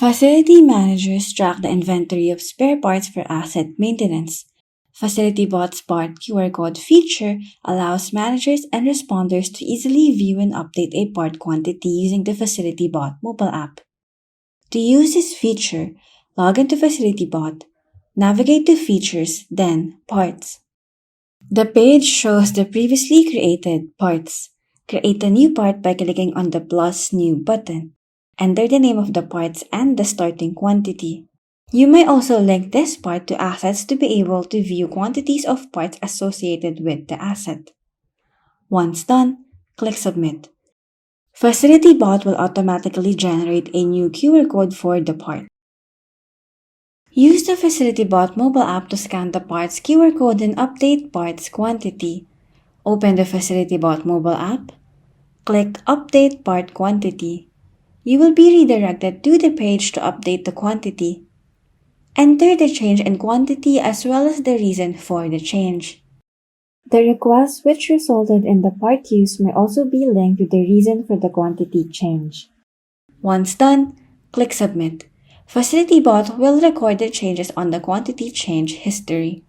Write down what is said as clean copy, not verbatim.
Facility managers track the inventory of spare parts for asset maintenance. FacilityBot's part QR code feature allows managers and responders to easily view and update a part quantity using the FacilityBot mobile app. To use this feature, log into FacilityBot, navigate to Features, then Parts. The page shows the previously created parts. Create a new part by clicking on the plus New button. Enter the name of the parts and the starting quantity. You may also link this part to assets to be able to view quantities of parts associated with the asset. Once done, click Submit. FacilityBot will automatically generate a new QR code for the part. Use the FacilityBot mobile app to scan the part's QR code and update parts quantity. Open the FacilityBot mobile app. Click Update Part Quantity. You will be redirected to the page to update the quantity. Enter the change in quantity as well as the reason for the change. The request which resulted in the part use may also be linked to the reason for the quantity change. Once done, click Submit. FacilityBot will record the changes on the quantity change history.